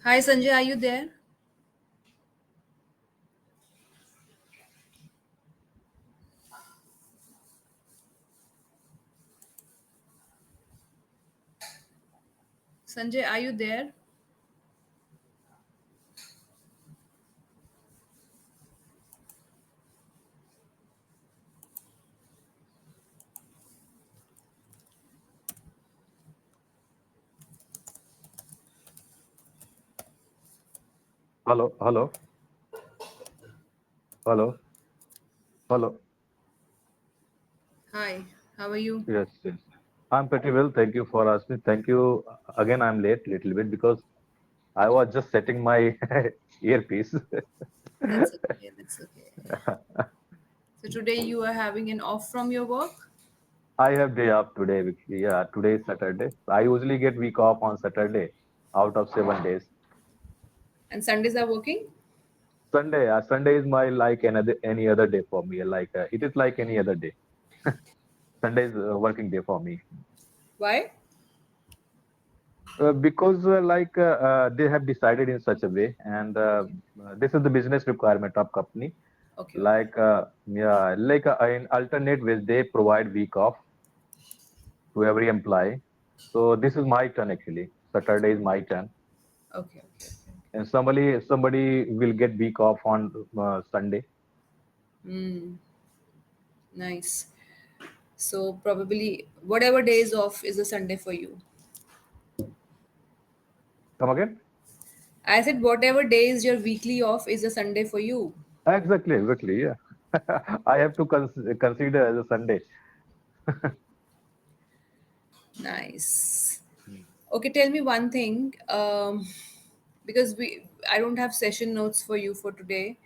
Hi Sanjay, are you there? Sanjay, are you there? Hello, hello, hello, hello. Hi, how are you? Yes, yes. I'm pretty well. Thank you for asking. Thank you. Again, I'm late little bit because I was just setting my earpiece. That's okay, that's okay. So today you are having an off from your work I have day off today. Yeah, today is Saturday. I usually get week off on Saturday out of 7 days. and Sundays are working? Sunday is my like another any other day for me. Like it is like any other day. Sunday is a working day for me. Why? Because they have decided in such a way, and this is the business requirement of company. Okay, okay. In alternate ways, they provide week off to every employee. So this is my turn actually. Saturday is my turn, Okay, okay, okay. and somebody will get week off on Sunday. Hmm, nice. So probably whatever days off is a Sunday for you. Come again? I said whatever days your weekly off is a Sunday for you. Exactly, exactly. Yeah, I have to consider as a Sunday. Nice. Okay, tell me one thing. Because I don't have session notes for you for today.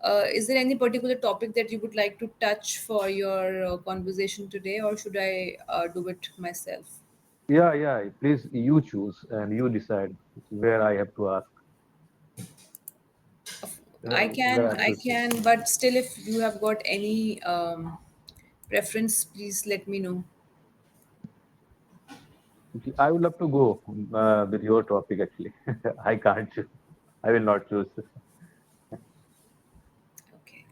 Is there any particular topic that you would like to touch for your conversation today, or should I do it myself? Yeah, yeah. Please, you choose and you decide where I have to ask. Where I have I to choose. can, but still, if you have got any preference, please let me know. I would love to go with your topic actually. I can't choose. I will not choose. Okay.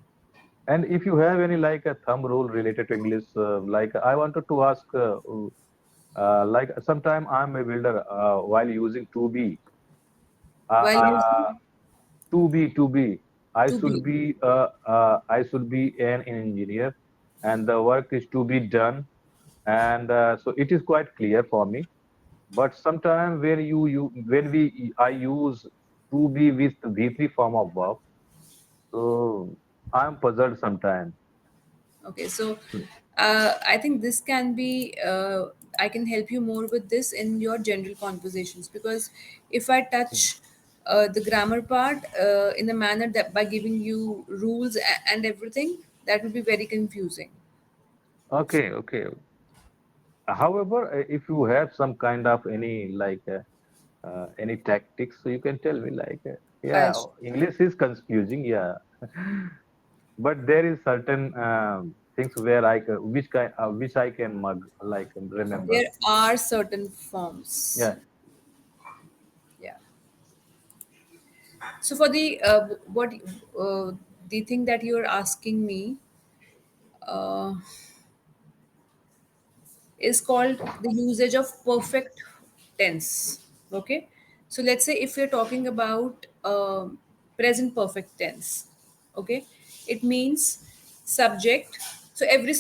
And if you have any like a thumb rule related to English, like I wanted to ask, like sometime I'm a builder while using 2B. While Uh, using 2B. I to should be. be I should be an engineer, and the work is to be done, and so it is quite clear for me. But sometimes when we I use to be with V3 form of verb, so I'm puzzled sometimes. Okay, so I think this can be, I can help you more with this in your general conversations, because if I touch the grammar part in a manner that by giving you rules and everything, that would be very confusing. Okay, okay. However, if you have some kind of any tactics, so you can tell me I'll, yeah, English is confusing, yeah, but there is certain things where which I can remember. there are certain forms. Yeah. Yeah. So for the what the thing that you're asking me, uh, is called the usage of perfect tense. Okay, so let's say if you're talking about present perfect tense, okay, it means subject. So every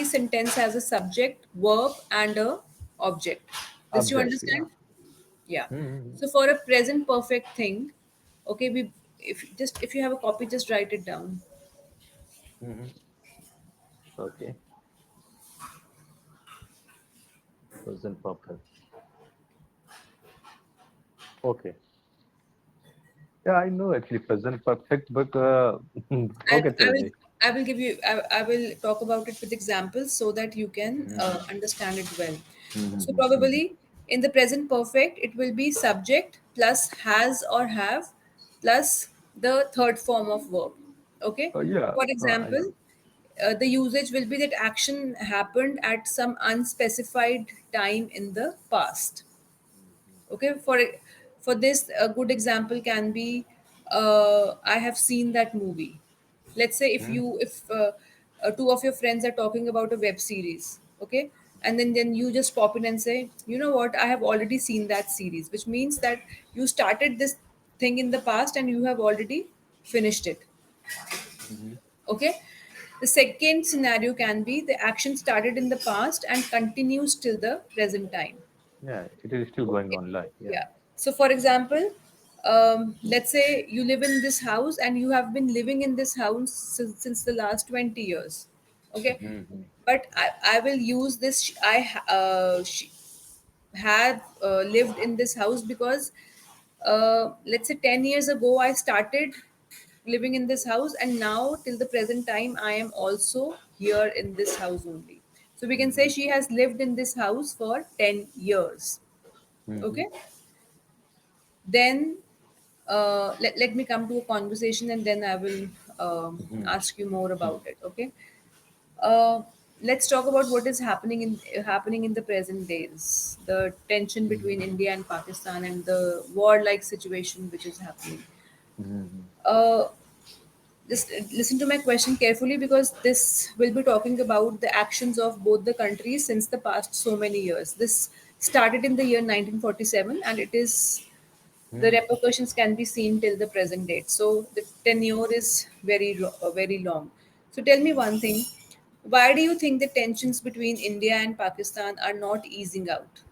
sentence has a subject, verb, and a object. This you Object, yeah. understand? Yeah. Hmm. So for a present perfect thing, okay, we if you have a copy, just write it down. Hmm. Okay. Present perfect. Okay. Yeah, I know actually present perfect, but okay, I tell will me. I will give you I will talk about it with examples so that you can understand it well. So Mm-hmm. probably in the present perfect it will be subject plus has or have plus the third form of verb. Okay. Oh yeah, For I know. example, the usage will be that action happened at some unspecified time in the past. Okay, For this, a good example can be, I have seen that movie. Let's say if two of your friends are talking about a web series, okay, and then you just pop in and say, you know what, I have already seen that series, which means that you started this thing in the past and you have already finished it. Hmm. Okay. The second scenario can be the action started in the past and continues till the present time. Yeah, it is still going on like, yeah. Yeah. So, for example, let's say you live in this house and you have been living in this house since the last 20 years. Okay. Hmm. But I will use this. Have lived in this house because, let's say, 10 years ago, I started living in this house, and now, till the present time, I am also here in this house only. So, we can say Hmm. she has lived in this house for 10 years. Hmm. Okay. Then let me come to a conversation and then I will Hmm. ask you more about it. Okay. uh, let's talk about what is happening in the present days, the tension between India and Pakistan and the war-like situation which is happening. Hmm. uh, just listen to my question carefully, because this will be talking about the actions of both the countries since the past so many years. This started in the year 1947 and it is, the Hmm. repercussions can be seen till the present date. So the tenure is very long. So tell me one thing: why do you think the tensions between India and Pakistan are not easing out?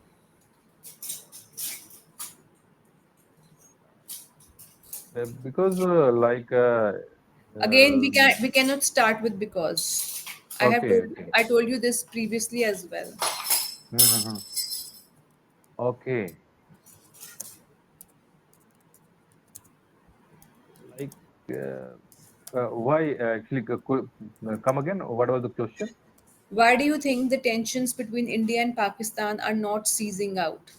Because Again, um, we cannot start with because. okay, okay. I told you this previously as well. Hmm. Okay, like why actually come again? What was the question? Why do you think the tensions between India and Pakistan are not ceasing out?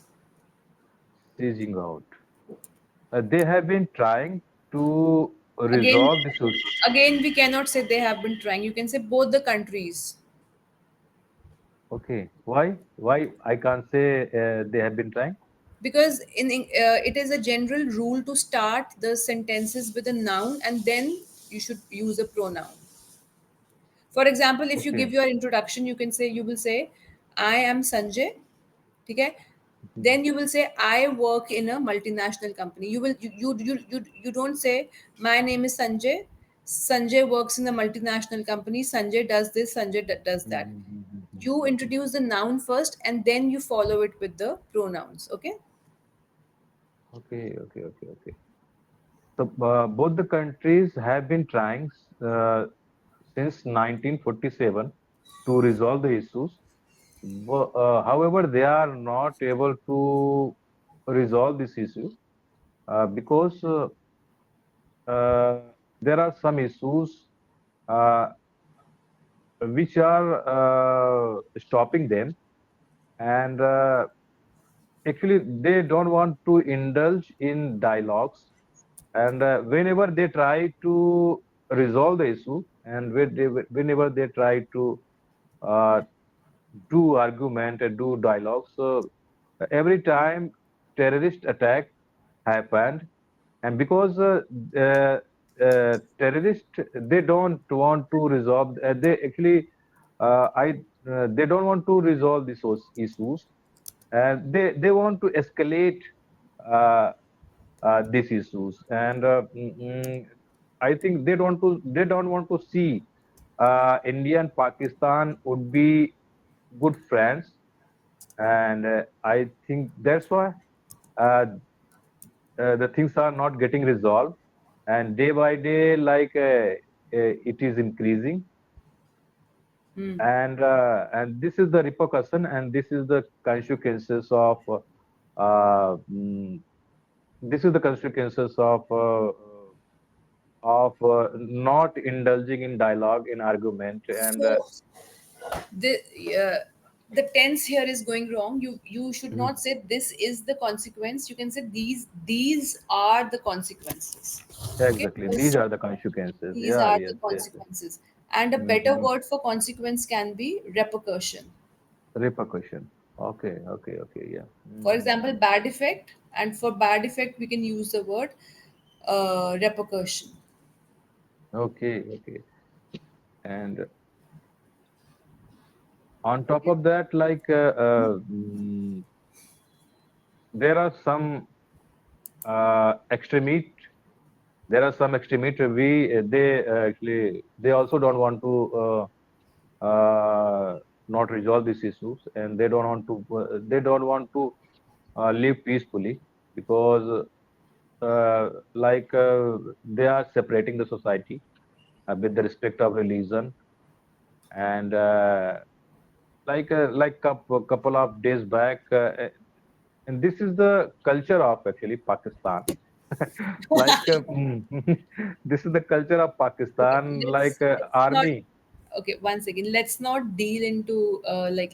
Seizing out. They have been trying to Again, resolve this issue. again, we cannot say they have been trying. You can say both the countries. Okay, why? Why I can't say they have been trying? Because it is a general rule to start the sentences with a noun and then you should use a pronoun. For example, if you Okay. give your introduction, you will say, I am Sanjay. Okay. Mhm. Then you will say, I work in a multinational company. You don't say, my name is Sanjay. Sanjay works in a multinational company. Sanjay does this, Sanjay does that. Mhm, mhm, mhm, You mhm. introduce the noun first and then you follow it with the pronouns. Okay. Okay, okay, okay, okay. So both the countries have been trying uh, since 1947 to resolve the issues. However, they are not able to resolve this issue because uh, there are some issues uh, which are stopping them, and actually they don't want to indulge in dialogues. And whenever they try to resolve the issue, and whenever they try to uh, do argument and do dialogue, so every time terrorist attack happened. And because terrorists, they don't want to resolve, they actually I they don't want to resolve these issues, and they want to escalate uh, these issues. And I think they don't want to see India and Pakistan would be good friends. And I think that's why uh, the things are not getting resolved, and day by day, like it is increasing. Hmm. And this is the repercussion, and this is the consequences of this is the consequences of not indulging in dialogue, in argument. And So the uh, the tense here is going wrong. You should Mhm. not say this is the consequence. You can say these are the consequences. Okay, Exactly, these because are the consequences. these Yeah, are the yes, yes, yes. consequences. And a better Hmm. word for consequence can be repercussion. Repercussion. Okay, okay, okay, yeah. For Mm-hmm. example, bad effect, and for bad effect, we can use the word repercussion. Okay, okay. And on top Okay. of that, there are some extremist. There are some extremist. They actually they also don't want to not resolve these issues, and they don't want to live peacefully because they are separating the society with the respect of religion and couple of days back and this is the culture of actually Pakistan. This is the culture of Okay, Pakistan, let's not. army. Okay, one second. Let's not deal into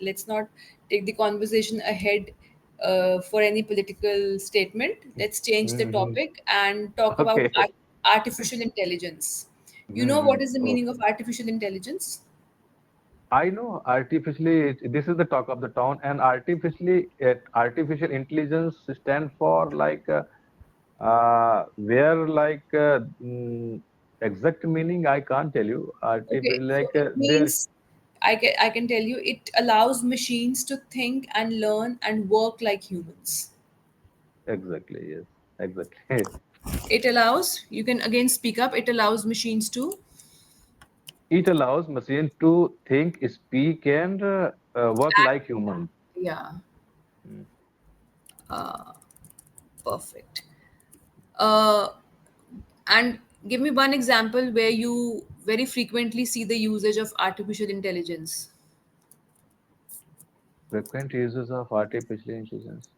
let's not take the conversation ahead for any political statement. Let's change the Mhm. topic and talk about Okay. artificial intelligence. You know what Mhm. is the Oh, meaning of artificial intelligence? I know this is the talk of the town, and artificial intelligence stand for where exact meaning I can't tell you. Okay, Artificial so it there means I can tell you it allows machines to think and learn and work like humans. exactly, yes, exactly. It allows, you can again speak up, it allows machines to, It allows machine to think, speak, and work like human. yeah, Mm. perfect. Uh, and give me one example where you very frequently see the usage of artificial intelligence. Frequent uses of artificial intelligence.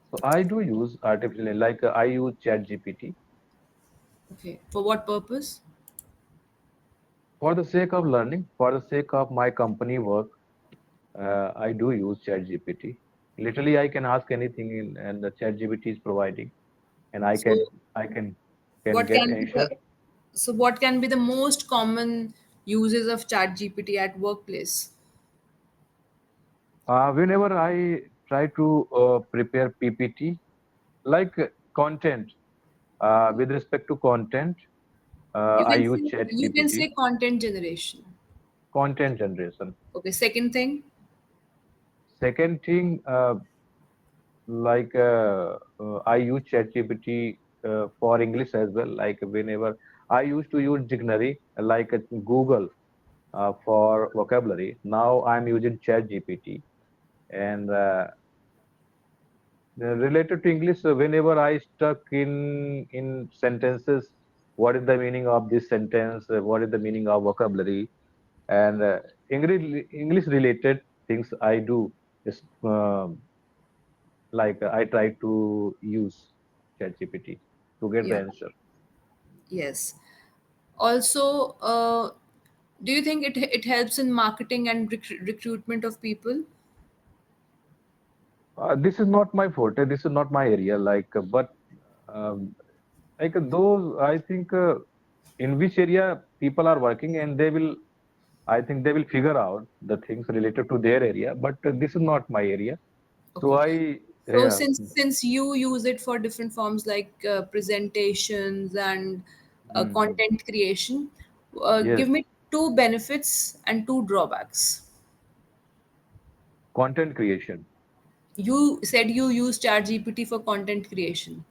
So I do use I use ChatGPT Okay, for what purpose? for the sake of learning, for the sake of my company work. I do use ChatGPT. Literally, I can ask anything, and the ChatGPT is providing, and So I can what get can be answer. the what can be the most common uses of chat GPT at workplace? Whenever I try to prepare PPT, like content, with respect to content, You I can use say ChatGPT. content generation. Content generation. Okay, second thing. Second thing, I use ChatGPT for English as well. Like whenever I used to use dictionary Google for vocabulary. Now I'm using ChatGPT. And related to English, whenever I stuck in sentences, what is the meaning of this sentence? What is the meaning of vocabulary? And English related things I do is I try to use ChatGPT to get the Yeah. answer. Yes. Also, do you think it helps in marketing and recruitment of people? This is not my forte. This is not my area. But um, those, I think in which area people are working, and I think they will figure out the things related to their area. But this is not my area. So Okay. So yeah, since you use it for different forms like presentations and hmm, content creation, yes, give me two benefits and two drawbacks. content creation. You said you use ChatGPT for content creation.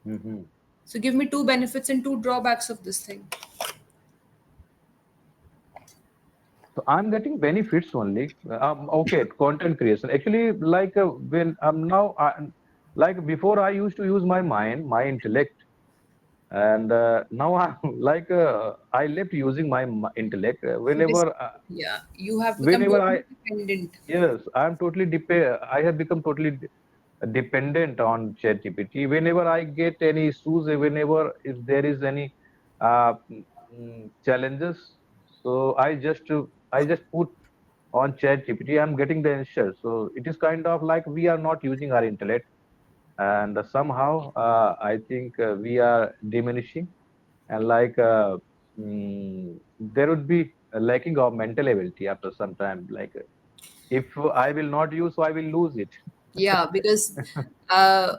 Hmm. So give me two benefits and two drawbacks of this thing. So I'm getting benefits only. Okay, content creation. Actually, when I'm now, like before, I used to use my mind, my intellect, and now I left using my intellect. So this, yeah, you have become Whenever totally I dependent. yes, I'm totally I have become totally dependent on ChatGPT. Whenever I get any issues, whenever if there is any challenges, so I just put on ChatGPT. I'm getting the answer. So it is kind of like we are not using our intellect, and somehow I think we are diminishing, and there would be a lacking of mental ability after some time. If I will not use, so I will lose it. Yeah, because uh,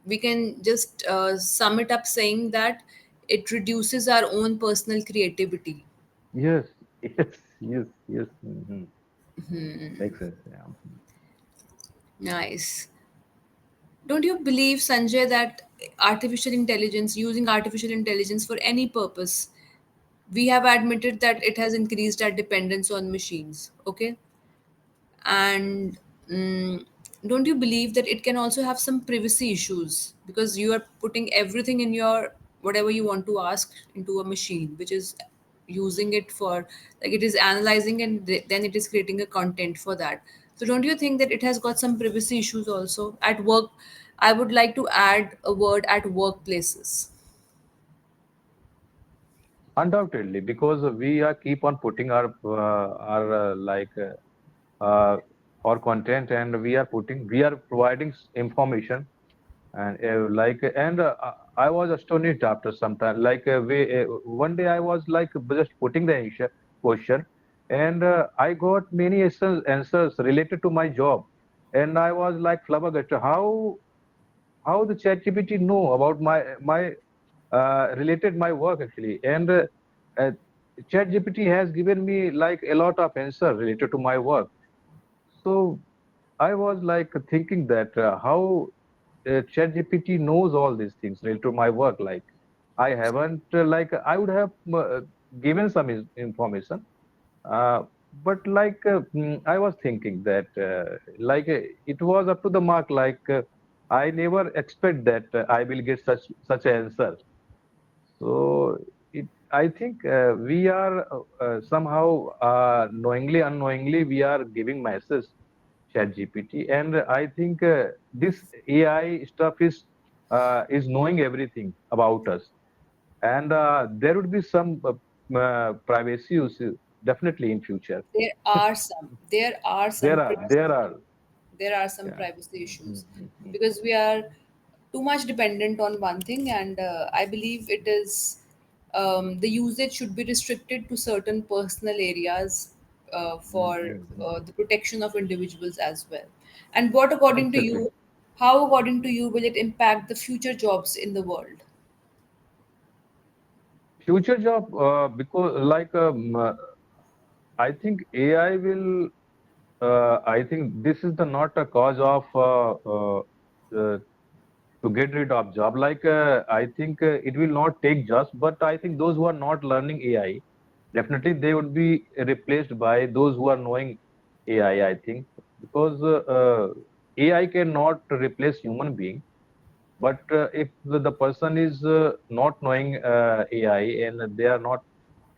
we can just sum it up saying that it reduces our own personal creativity. Yes, yes, yes, yes. Makes sense. Yeah. Nice. Don't you believe, Sanjay, that artificial intelligence, using artificial intelligence for any purpose, we have admitted that it has increased our dependence on machines, okay? And don't you believe that it can also have some privacy issues because you are putting everything in your whatever you want to ask into a machine, which is using it for, like, it is analyzing and then it is creating a content for that. So don't you think that it has got some privacy issues also at work? I would like to add a word, at workplaces. Undoubtedly, because we are keep on putting our uh, our content, and we are providing information, and I was astonished after some time. One day I was like just putting the question, and I got many answers related to my job, and I was like flabbergasted. How the ChatGPT know about my related my work actually, and uh, ChatGPT has given me like a lot of answer related to my work. So I was like thinking that how ChatGPT knows all these things related to my work. Like I haven't I would have given some information, uh, but I was thinking that it was up to the mark. I never expect that I will get such answer. So I think we are somehow knowingly, unknowingly, we are giving message ChatGPT, and I think this AI stuff is knowing everything about us, and there would be some privacy issues definitely in future. There are some There are, there privacy, are, there are some yeah. privacy issues Mhm. because we are too much dependent on one thing, and I believe it is, the usage should be restricted to certain personal areas for Mhm. the protection of individuals as well. And what, according to Exactly. you, how, according to you, will it impact the future jobs in the world? Future job, because I think AI will. I think this is the not a cause of uh, to get rid of job. I think it will not take jobs, but I think those who are not learning AI, definitely they would be replaced by those who are knowing AI. I think because AI cannot replace human being, but if the person is not knowing AI and they are not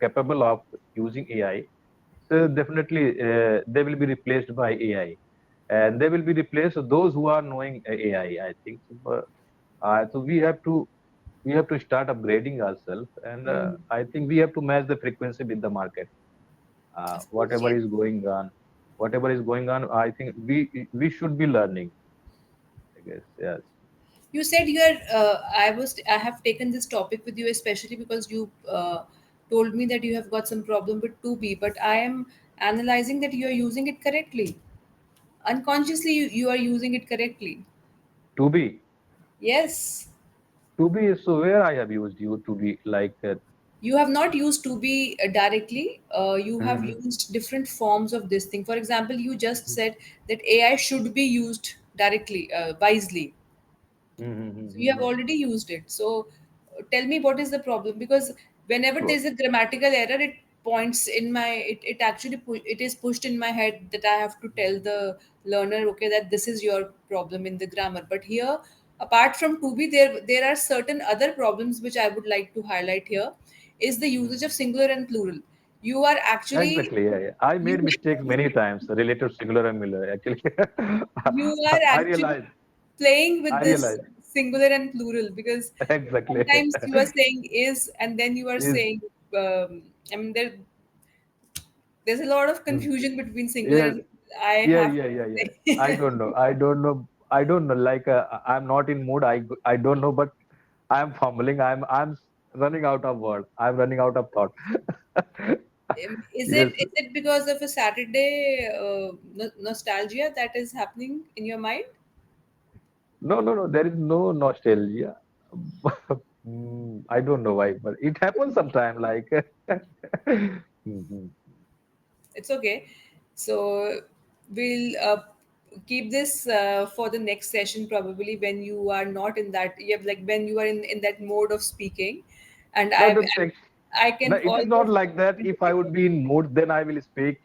capable of using AI, so definitely they will be replaced by AI, and they will be replaced those who are knowing AI. I think so. So we have to start upgrading ourselves, and I think we have to match the frequency with the market. Of course, Whatever yes. is going on, whatever is going on, I think we should be learning. I guess yes. You said you are. I have taken this topic with you especially because you told me that you have got some problem with 2B, but I am analyzing that you are using it correctly. Unconsciously, you are using it correctly. To be Yes, to be so where I have used you to be you have not used 2B directly. You have Mhm. used different forms of this thing. For example, you just said that AI should be used directly, wisely. So you have Mhm. already used it. So tell me, what is the problem? Because whenever So there's a grammatical error, it points in my, it actually it is pushed in my head that I have to tell the learner, okay, that this is your problem in the grammar. But here, apart from to be, there are certain other problems which I would like to highlight here, is the usage of singular and plural. You are actually exactly, yeah, yeah. I you made mistakes many times related to singular and Miller. Actually, you are I actually realized. playing with I this realized singular and plural because exactly. sometimes you are saying is and then you are Is saying, I mean, there's a lot of mm, confusion between singular yes, and I yeah, have yeah, to yeah, yeah. I say. don't know. I don't know. I don't know. I'm not in mood. I don't know, but I'm fumbling. I'm running out of words. I'm running out of thought. Yes. Is it because of a Saturday nostalgia that is happening in your mind? No, no, no. There is no nostalgia. I don't know why, but it happens sometime. Like, Mhm. It's okay. So we'll keep this for the next session, probably when you are not in that. You have, like, when you are in that mode of speaking, and No, that's I no, can it is not almost like that. If I would be in mood, then I will speak.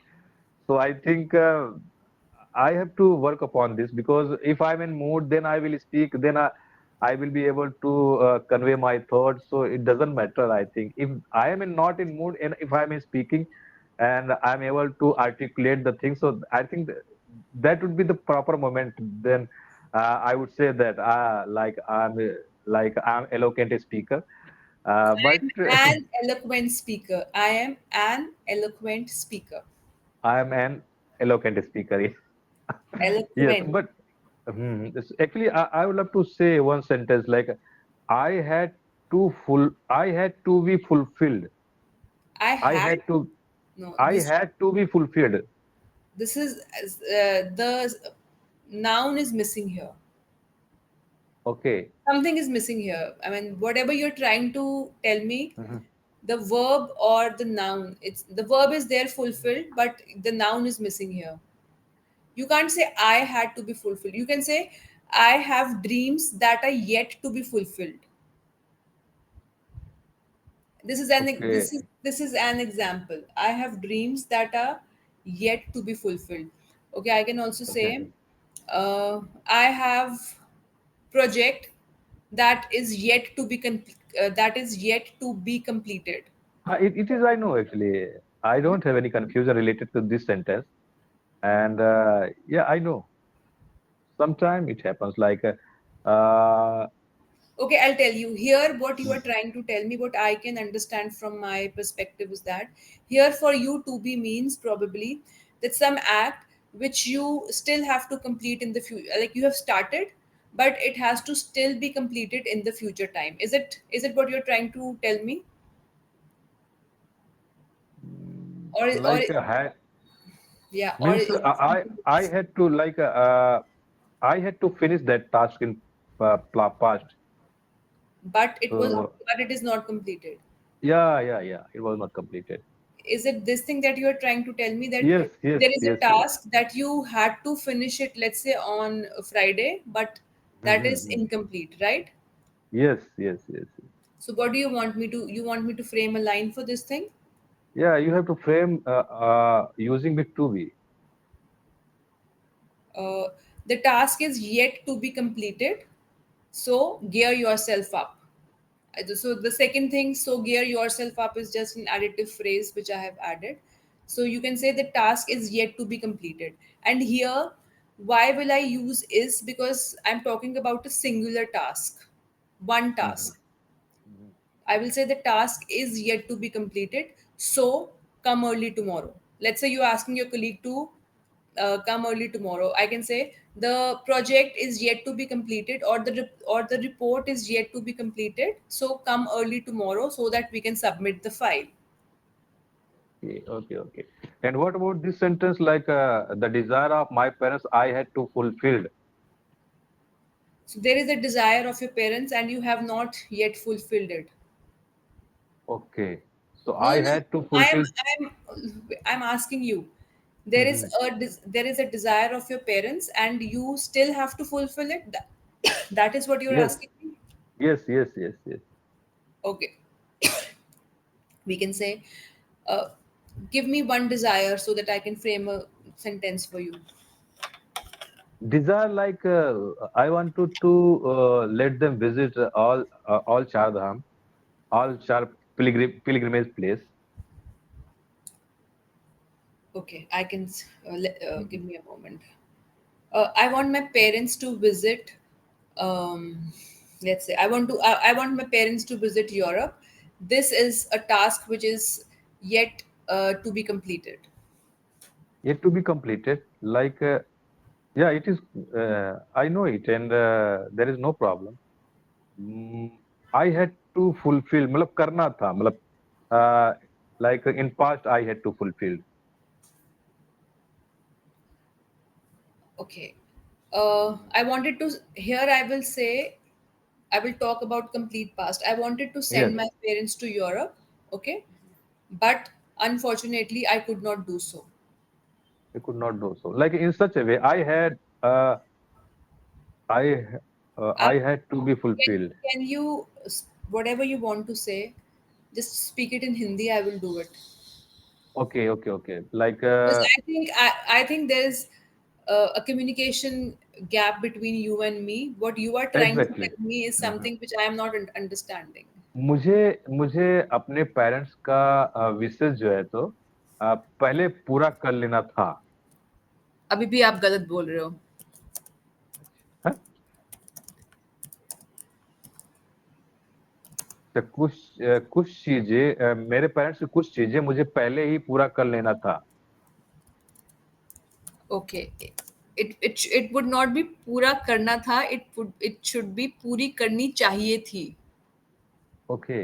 So I think I have to work upon this because if I'm in mood, then I will speak. Then I will be able to convey my thoughts. So it doesn't matter. I think if I am in not in mood and if I'm in speaking, and I'm able to articulate the thing, so I think that would be the proper moment. Then I would say that like I'm eloquent speaker. But an eloquent speaker. I am an eloquent speaker. I am an eloquent speaker. Yes, Eloquent. but actually, I would love to say one sentence like I had to be fulfilled. I I had had to, no. I had to be fulfilled. This is the noun is missing here. Okay. Something is missing here. I mean, whatever you're trying to tell me, Mhm. the verb or the noun, it's the verb is there fulfilled, but the noun is missing here. You can't say I had to be fulfilled. You can say I have dreams that are yet to be fulfilled. Okay. This is an example. I have dreams that are yet to be fulfilled. Okay, I can also Okay. say I have project that is yet to be that is yet to be completed. It is, I know actually. I don't have any confusion related to this sentence. And yeah, I know. Sometimes it happens like, uh, Okay, I'll tell you here what you are trying to tell me. What I can understand from my perspective is that here for you to be means probably that some act which you still have to complete in the future, like you have started, but it has to still be completed in the future time. Is it what you're trying to tell me? Or like yeah, or means I had to like I had to finish that task in past. So but it is not completed. yeah, yeah, yeah. It was not completed. Is it this thing that you are trying to tell me, that Yes, yes, there is a yes, yes. task that you had to finish it, let's say on Friday, but that is Mm-hmm. incomplete, right? Yes, yes, yes, yes. So what do you want me to, you want me to frame a line for this thing? Yeah, you have to frame using with to be. uh, the task is yet to be completed, so gear yourself up. So the second thing, so gear yourself up, is just an additive phrase which I have added. So you can say the task is yet to be completed. And here, why will I use is? Because I'm talking about a singular task, one Mm-hmm. task. I will say the task is yet to be completed. So come early tomorrow. Let's say you're asking your colleague to come early tomorrow. I can say the project is yet to be completed, or or the report is yet to be completed. So come early tomorrow so that we can submit the file. Okay, okay, okay. And what about this sentence like the desire of my parents I had to fulfilled? So there is a desire of your parents and you have not yet fulfilled it. Okay. So No, I no, had to I'm fulfill. I'm asking you. Mhm. There is a desire of your parents, and you still have to fulfill it. That is what you're Yes, asking me. yes, yes, yes, yes. Okay, we can say, uh, give me one desire so that I can frame a sentence for you. Desire like I wanted to let them visit all Char Dham, all Char pilgrimage place. Okay, I can. Give Mhm. me a moment. I want my parents to visit. Um, let's say I want my parents to visit Europe. This is a task which is yet to be completed. Yet to be completed. Like yeah, it is. I know it, and there is no problem. Mm, I had to fulfill. मतलब करना था. मतलब uh, like in past I had to fulfill. Okay. I wanted to, here I will say, I will talk about complete past. I wanted to Yes, send my parents to Europe, okay? But unfortunately, I could not do so. I could not do so. Like in such a way, I Uh, I had to be fulfilled. can you, whatever you want to say, just speak it in Hindi, I will do it. Okay, okay, okay. Like Because I think there's a communication gap between you and me. What you are trying to exactly. tell me is Mhm. something which I am not understanding. मुझे मुझे अपने parents का विशेष जो है तो पहले पूरा कर लेना था। अभी भी आप गलत बोल रहे हो. हाँ? तो कुछ चीजें मेरे पेरेंट्स की कुछ चीजें मुझे पहले ही पूरा कर लेना था। Okay. It would not be पूरा करना था. It should be पूरी करनी चाहिए थी. ओके,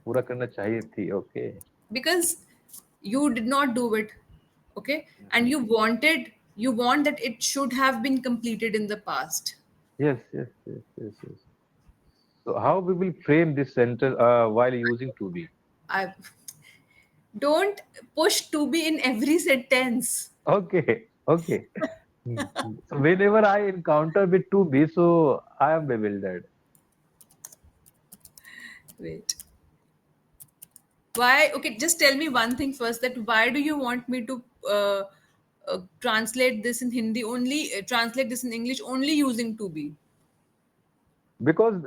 पूरा करना चाहिए थी। Okay. Because you did not do it. Okay. And you want that it should have been completed in the past. Yes yes yes yes yes. So how we will frame this sentence while using to be? I don't push to be in every sentence. Okay, okay. So whenever I encounter with to be, so I am bewildered. Wait. Why? Okay, just tell me one thing first. That why do you want me to translate this in Hindi only? Translate this in English only using to be. Because